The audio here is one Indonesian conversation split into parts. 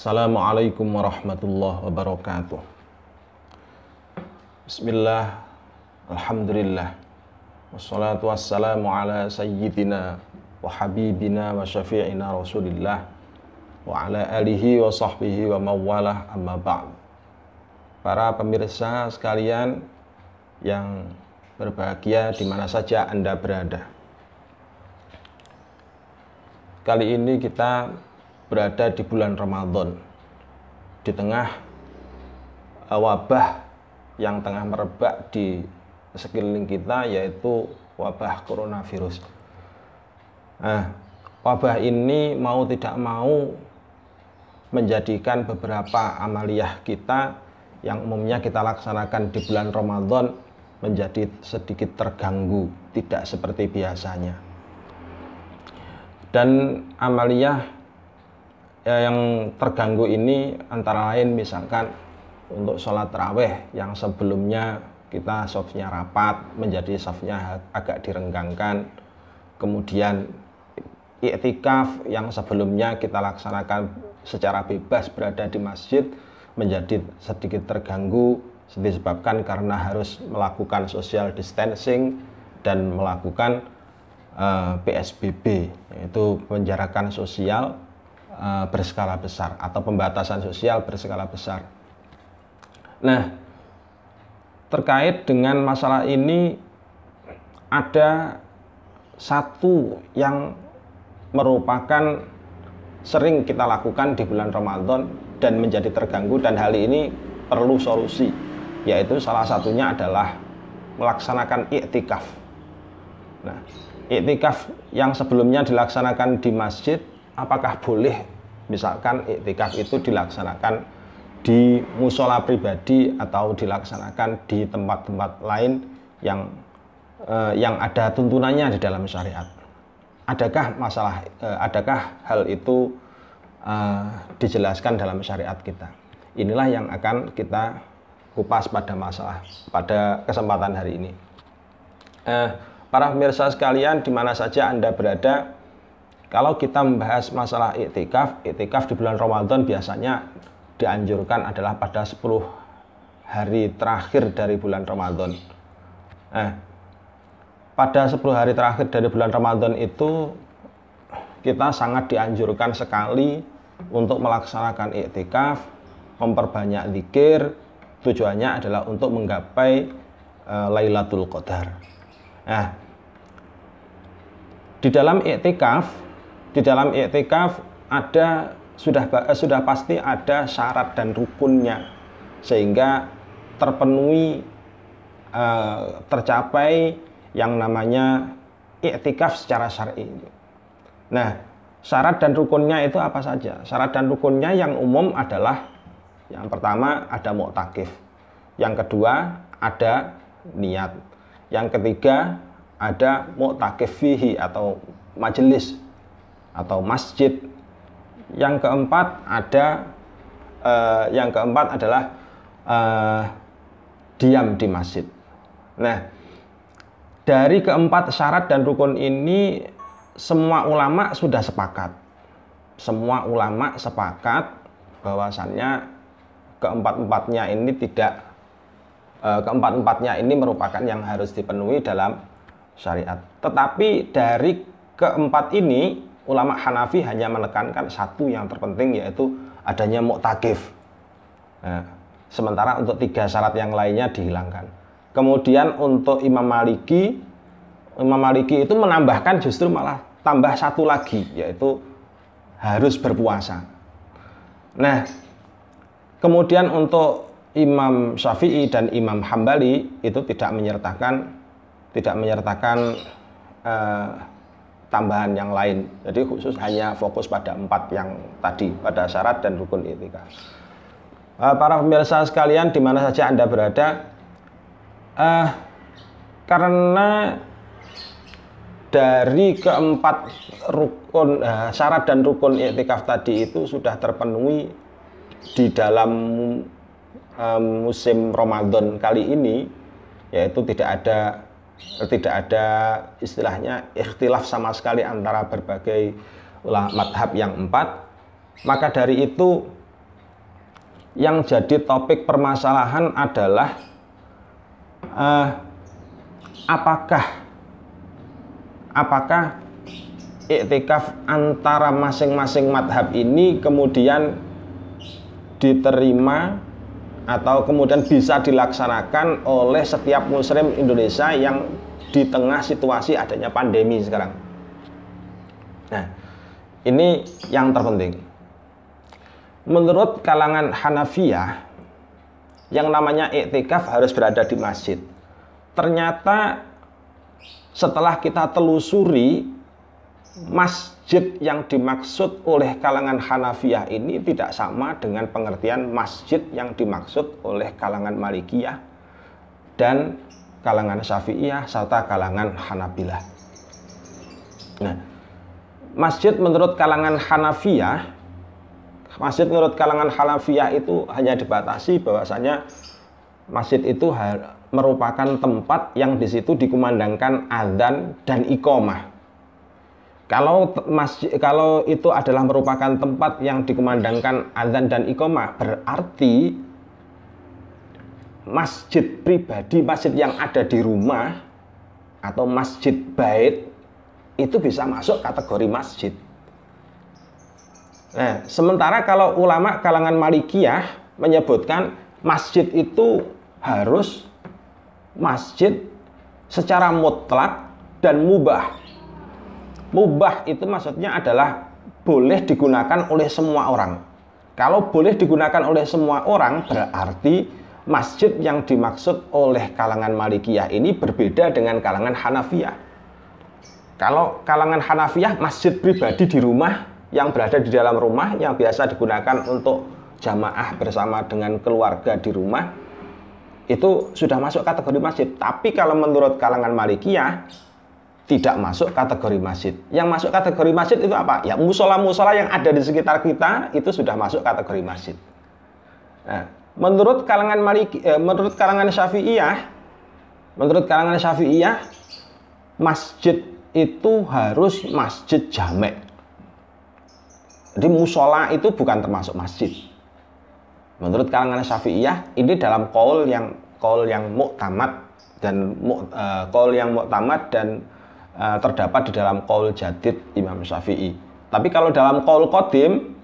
Assalamualaikum warahmatullahi wabarakatuh. Bismillah, alhamdulillah, wassalatu wassalamu ala sayyidina wa habibina wa syafi'ina rasulillah wa ala alihi wa sahbihi wa mawalah, amma ba'd. Para pemirsa sekalian yang berbahagia di mana saja Anda berada, kali ini kita berada di bulan Ramadan, di tengah wabah yang tengah merebak di sekeliling kita, yaitu wabah coronavirus. Nah, wabah ini mau tidak mau menjadikan beberapa amaliyah kita yang umumnya kita laksanakan di bulan Ramadan menjadi sedikit terganggu, tidak seperti biasanya. Dan amaliyah yang terganggu ini antara lain misalkan untuk sholat tarawih yang sebelumnya kita shafnya rapat menjadi shafnya agak direnggangkan, kemudian i'tikaf yang sebelumnya kita laksanakan secara bebas berada di masjid menjadi sedikit terganggu disebabkan karena harus melakukan social distancing dan melakukan PSBB, yaitu penjarakan sosial berskala besar atau pembatasan sosial berskala besar. Nah, terkait dengan masalah ini ada satu yang merupakan sering kita lakukan di bulan Ramadan dan menjadi terganggu, dan hal ini perlu solusi, yaitu salah satunya adalah melaksanakan i'tikaf. Nah, i'tikaf yang sebelumnya dilaksanakan di masjid, apakah boleh misalkan i'tikaf itu dilaksanakan di musola pribadi atau dilaksanakan di tempat-tempat lain yang ada tuntunannya di dalam syariat? Adakah hal itu dijelaskan dalam syariat kita? Inilah yang akan kita kupas pada kesempatan hari ini. Para pemirsa sekalian di mana saja Anda berada, kalau kita membahas masalah i'tikaf di bulan Ramadan biasanya dianjurkan adalah pada 10 hari terakhir dari bulan Ramadan. Pada 10 hari terakhir dari bulan Ramadan itu kita sangat dianjurkan sekali untuk melaksanakan i'tikaf, memperbanyak zikir. Tujuannya adalah untuk menggapai Lailatul Qadar. Nah, di dalam i'tikaf ada sudah pasti ada syarat dan rukunnya sehingga tercapai yang namanya i'tikaf secara syar'i. Nah, syarat dan rukunnya itu apa saja? Syarat dan rukunnya yang umum adalah yang pertama ada mu'takif, yang kedua ada niat, yang ketiga ada mu'takif fihi atau majelis atau masjid. Yang keempat adalah diam di masjid. Nah, dari keempat syarat dan rukun ini semua ulama sudah sepakat. Semua ulama sepakat bahwasannya keempat-empatnya ini merupakan yang harus dipenuhi dalam syariat. Tetapi dari keempat ini ulama Hanafi hanya menekankan satu yang terpenting, yaitu adanya mu'takif. Nah, sementara untuk 3 syarat yang lainnya dihilangkan. Kemudian untuk Imam Maliki itu menambahkan justru malah tambah satu lagi, yaitu harus berpuasa. Nah, kemudian untuk Imam Syafi'i dan Imam Hambali itu tidak menyertakan tambahan yang lain. Jadi khusus hanya fokus pada 4 yang tadi, pada syarat dan rukun i'tikaf. Para pemirsa sekalian di mana saja Anda berada, karena dari keempat rukun syarat dan rukun i'tikaf tadi itu sudah terpenuhi di dalam musim Ramadan kali ini, yaitu tidak ada istilahnya ikhtilaf sama sekali antara berbagai ulama madhab yang 4. Maka dari itu yang jadi topik permasalahan adalah apakah iktikaf antara masing-masing madhab ini kemudian diterima atau kemudian bisa dilaksanakan oleh setiap muslim Indonesia yang di tengah situasi adanya pandemi sekarang. Nah, ini yang terpenting. Menurut kalangan Hanafiyah, yang namanya iktikaf harus berada di masjid. Ternyata setelah kita telusuri, masjid yang dimaksud oleh kalangan Hanafiyah ini tidak sama dengan pengertian masjid yang dimaksud oleh kalangan Malikiyah dan kalangan Syafi'iyah serta kalangan Hanabilah. Nah, masjid menurut kalangan Hanafiyah itu hanya dibatasi bahwasanya masjid itu merupakan tempat yang di situ dikumandangkan adzan dan iqamah. Kalau itu adalah merupakan tempat yang dikumandangkan adzan dan iqamah, berarti masjid pribadi, masjid yang ada di rumah atau masjid bait itu bisa masuk kategori masjid. Nah, sementara kalau ulama kalangan Malikiyah menyebutkan masjid itu harus masjid secara mutlak dan mubah. Mubah itu maksudnya adalah boleh digunakan oleh semua orang. Kalau boleh digunakan oleh semua orang, berarti masjid yang dimaksud oleh kalangan Malikiyah ini berbeda dengan kalangan Hanafiyah. Kalau kalangan Hanafiyah, masjid pribadi di rumah yang berada di dalam rumah yang biasa digunakan untuk jamaah bersama dengan keluarga di rumah itu sudah masuk kategori masjid. Tapi kalau menurut kalangan Malikiyah tidak masuk kategori masjid. Yang masuk kategori masjid itu apa? Ya musola-musola yang ada di sekitar kita itu sudah masuk kategori masjid. Nah, menurut kalangan Syafi'iyah, masjid itu harus masjid jamek. Jadi musola itu bukan termasuk masjid. Menurut kalangan Syafi'iyah, ini dalam qaul yang muktamad dan terdapat di dalam qaul jadid Imam Syafi'i. Tapi kalau dalam qaul qadim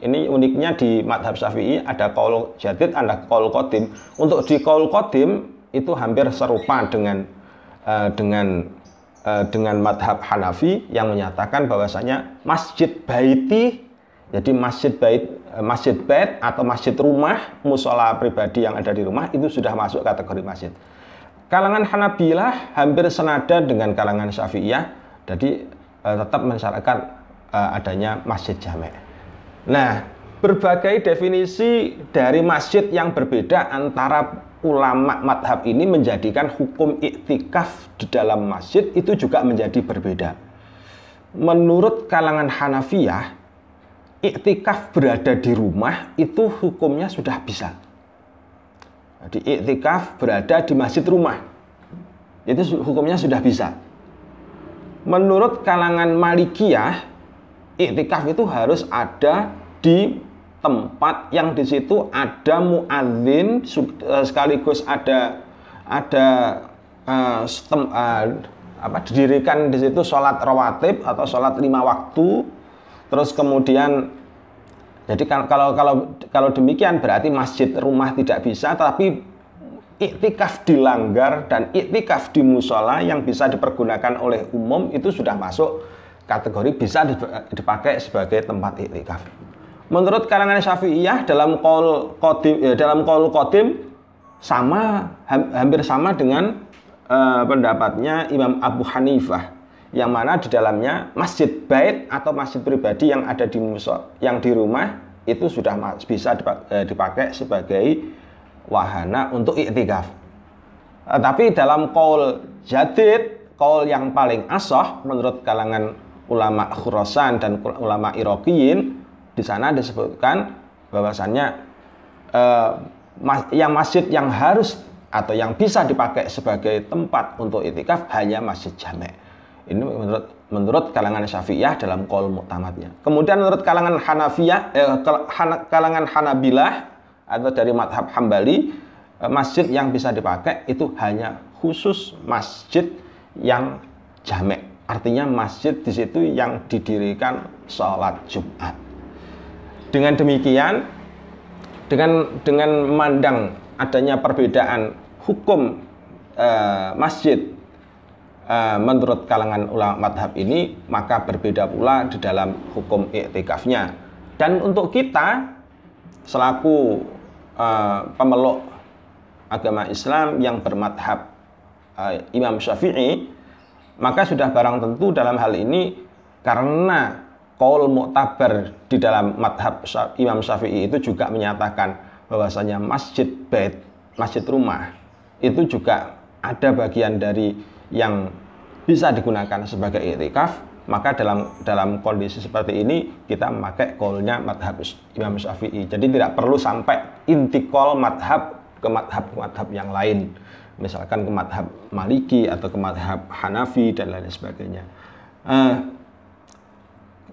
ini uniknya di madhab Syafi'i, ada qaul jadid, ada qaul qadim. Untuk di qaul qadim itu hampir serupa dengan madhab Hanafi yang menyatakan bahwasanya masjid baiti, jadi masjid bait atau masjid rumah, musola pribadi yang ada di rumah itu sudah masuk kategori masjid. Kalangan Hanabilah hampir senada dengan kalangan Syafi'iyah, jadi tetap mensyaratkan adanya masjid jamek. Nah, berbagai definisi dari masjid yang berbeda antara ulama madhab ini menjadikan hukum iktikaf di dalam masjid itu juga menjadi berbeda. Menurut kalangan Hanafiyah, iktikaf berada di rumah itu hukumnya sudah bisa. Jadi iktikaf berada di masjid rumah itu hukumnya sudah bisa. Menurut kalangan Malikiyah, iktikaf itu harus ada di tempat yang di situ ada muadzin, sekaligus didirikan di situ sholat rawatib atau sholat 5 waktu. Terus kemudian, jadi kalau demikian berarti masjid rumah tidak bisa, tapi iktikaf dilanggar dan iktikaf di musola yang bisa dipergunakan oleh umum itu sudah masuk kategori bisa dipakai sebagai tempat iktikaf. Menurut kalangan Syafi'iyah dalam qaul qadim hampir sama dengan pendapatnya Imam Abu Hanifah, yang mana di dalamnya masjid bait atau masjid pribadi yang ada yang di rumah itu sudah bisa dipakai sebagai wahana untuk iktikaf. Tapi dalam qaul jadid, qaul yang paling ashah menurut kalangan ulama Khurasan dan ulama Iraqiyin, di sana disebutkan bahwasannya yang masjid yang harus atau yang bisa dipakai sebagai tempat untuk iktikaf hanya masjid jamek. Ini menurut kalangan Syafi'iyah dalam qaul mu'tamadnya. Kemudian menurut kalangan kalangan Hanabilah atau dari madhab Hambali, masjid yang bisa dipakai itu hanya khusus masjid yang jamek. Artinya masjid di situ yang didirikan sholat Jumat. Dengan demikian, dengan memandang adanya perbedaan hukum masjid menurut kalangan ulama madhab ini, maka berbeda pula di dalam hukum iktikafnya. Dan untuk kita selaku pemeluk agama Islam yang bermadhab Imam Syafi'i, maka sudah barang tentu dalam hal ini, karena qaul mu'tabar di dalam madhab Imam Syafi'i itu juga menyatakan bahwasanya masjid bait, masjid rumah, itu juga ada bagian dari yang bisa digunakan sebagai iktikaf. Maka dalam kondisi seperti ini kita memakai qaulnya madhab Imam Syafi'i. Jadi tidak perlu sampai intikal madhab ke madhab yang lain, misalkan ke madhab Maliki atau ke madhab Hanafi dan lain sebagainya.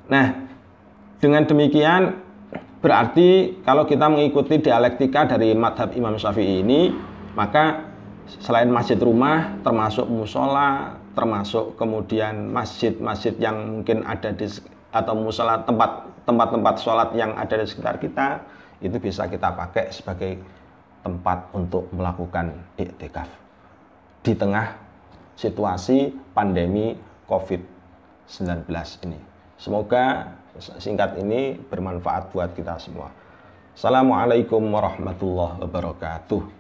Nah, dengan demikian berarti kalau kita mengikuti dialektika dari madhab Imam Syafi'i ini, maka selain masjid rumah, termasuk musola, termasuk kemudian masjid-masjid yang mungkin ada di, atau musola, tempat-tempat sholat yang ada di sekitar kita, itu bisa kita pakai sebagai tempat untuk melakukan iktikaf di tengah situasi pandemi COVID-19 ini. Semoga singkat ini bermanfaat buat kita semua. Assalamualaikum warahmatullahi wabarakatuh.